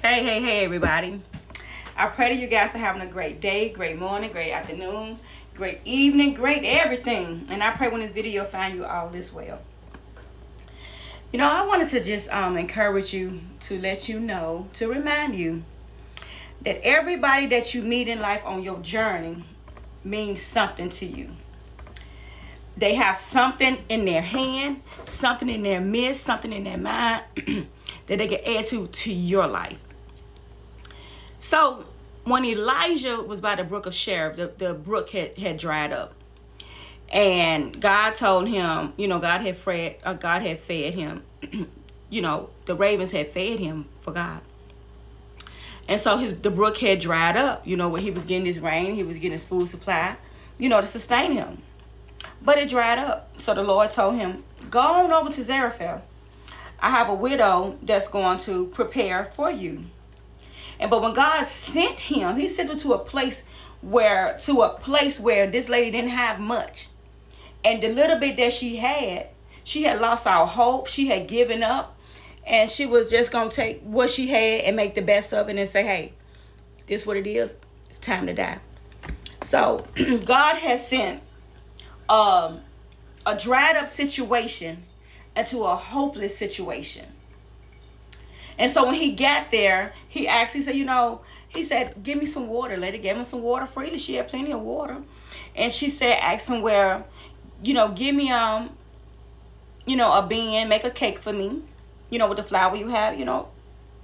Hey, everybody. I pray that you guys are having a great day, great morning, great afternoon, great evening, great everything. And I pray when this video find you all this well. I wanted to just encourage you, to let you know, to remind you that everybody that you meet in life on your journey means something to you. They have something in their hand, something in their midst, something in their mind that they can add to your life. So when Elijah was by the brook of Cherith, the brook had dried up. And God told him, God had fed him. The ravens had fed him for God. And so the brook had dried up, where he was getting his rain, he was getting his food supply, to sustain him. But it dried up. So the Lord told him, go on over to Zarephath. I have a widow that's going to prepare for you. But when God sent him, he sent him to a place where this lady didn't have much. And the little bit that she had lost all hope. She had given up. And she was just going to take what she had and make the best of it and say, hey, this is what it is. It's time to die. So God has sent a dried up situation into a hopeless situation. And so when he got there, he said, give me some water. Lady gave him some water freely. She had plenty of water. And she said, ask him where, give me, a bean, make a cake for me, with the flour you have,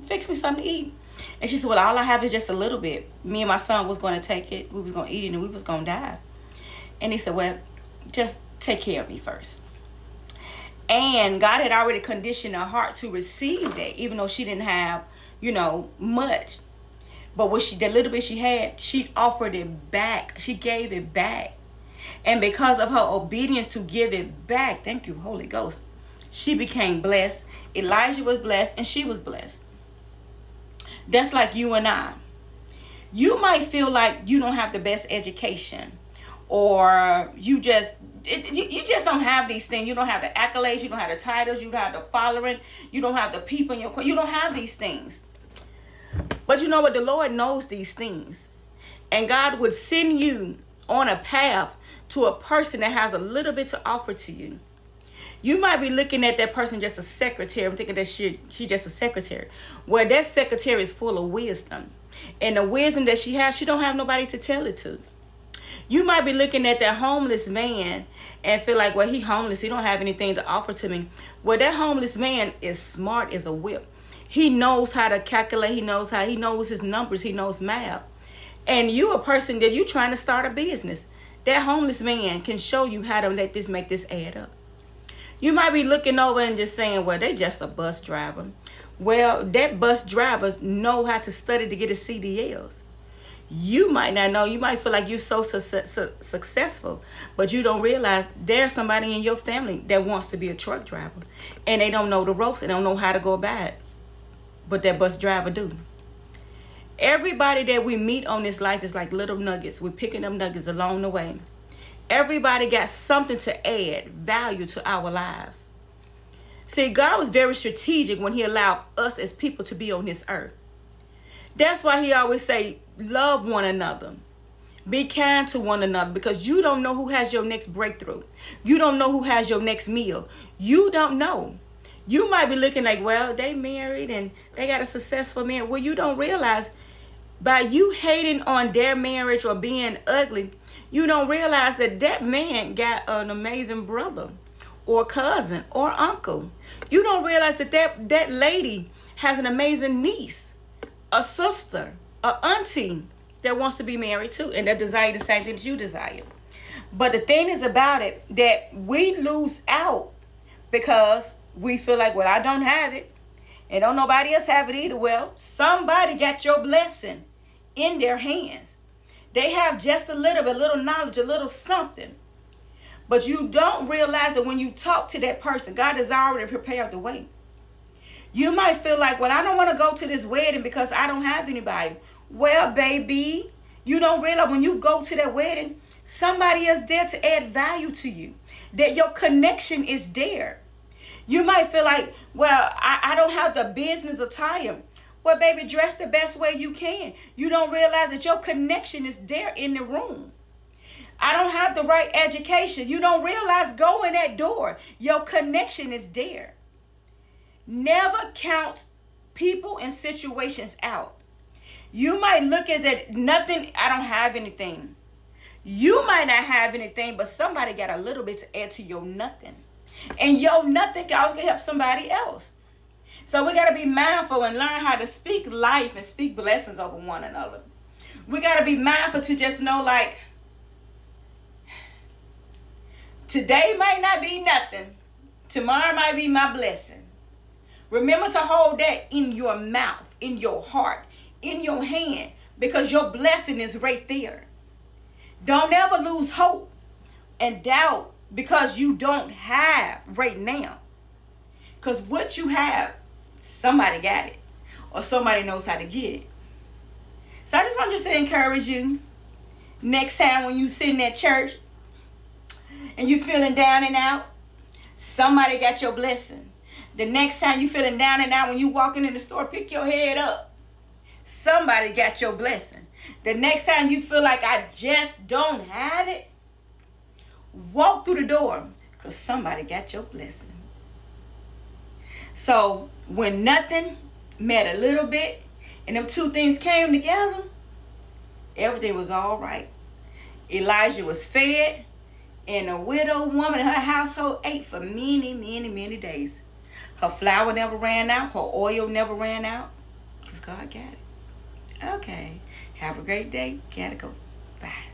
fix me something to eat. And she said, well, all I have is just a little bit. Me and my son was going to take it. We was going to eat it and we was going to die. And he said, well, just take care of me first. And God had already conditioned her heart to receive that, even though she didn't have, much. But the little bit she had, she offered it back. She gave it back. And because of her obedience to give it back, thank you, Holy Ghost, she became blessed. Elijah was blessed and she was blessed. That's like you and I. You might feel like you don't have the best education, or you just don't have these things. You don't have the accolades. You don't have the titles. You don't have the following. You don't have the people in your court. You don't have these things. But you know what? The Lord knows these things. And God would send you on a path to a person that has a little bit to offer to you. You might be looking at that person just a secretary and thinking that she just a secretary. Well, that secretary is full of wisdom. And the wisdom that she has, she don't have nobody to tell it to. You might be looking at that homeless man and feel like, well, he homeless. He don't have anything to offer to me. Well, that homeless man is smart as a whip. He knows how to calculate. He knows his numbers. He knows math. And you a person that you trying to start a business. That homeless man can show you how to make this add up. You might be looking over and just saying, well, they just a bus driver. Well, that bus drivers know how to study to get his CDLs. You might not know. You might feel like you're so successful, but you don't realize there's somebody in your family that wants to be a truck driver, and they don't know the ropes and don't know how to go about it, but that bus driver do. Everybody that we meet on this life is like little nuggets. We're picking them nuggets along the way. Everybody got something to add value to our lives. See, God was very strategic when he allowed us as people to be on this earth. That's why he always say, love one another. Be kind to one another, because you don't know who has your next breakthrough. You don't know who has your next meal. You don't know. You might be looking like, well, they married and they got a successful marriage. Well, you don't realize by you hating on their marriage or being ugly, you don't realize that man got an amazing brother or cousin or uncle. You don't realize that lady has an amazing niece, a sister, an auntie that wants to be married too, and that desire the same thing that you desire. But the thing is about it that we lose out because we feel like, well, I don't have it, and don't nobody else have it either. Well, somebody got your blessing in their hands. They have just a little knowledge, a little something. But you don't realize that when you talk to that person, God has already prepared the way. You might feel like, well, I don't want to go to this wedding because I don't have anybody. Well, baby, you don't realize when you go to that wedding, somebody is there to add value to you. That your connection is there. You might feel like, well, I don't have the business attire. Well, baby, dress the best way you can. You don't realize that your connection is there in the room. I don't have the right education. You don't realize go in that door. Your connection is there. Never count people and situations out. You might look at that, nothing, I don't have anything. You might not have anything, but somebody got a little bit to add to your nothing. And your nothing can also help somebody else. So we got to be mindful and learn how to speak life and speak blessings over one another. We got to be mindful to just know, like, today might not be nothing. Tomorrow might be my blessing. Remember to hold that in your mouth, in your heart, in your hand, because your blessing is right there. Don't ever lose hope and doubt because you don't have right now. Because what you have, somebody got it, or somebody knows how to get it. So I just want just to encourage you, next time when you sit in that church and you feeling down and out, somebody got your blessing. The next time you feeling down and out, when you walking in the store, pick your head up. Somebody got your blessing. The next time you feel like I just don't have it, walk through the door, because somebody got your blessing. So when nothing met a little bit and them two things came together, everything was all right. Elijah was fed, and a widow woman in her household ate for many, many, many days. Her flour never ran out. Her oil never ran out. Because God got it. Okay. Have a great day. Gotta go. Bye.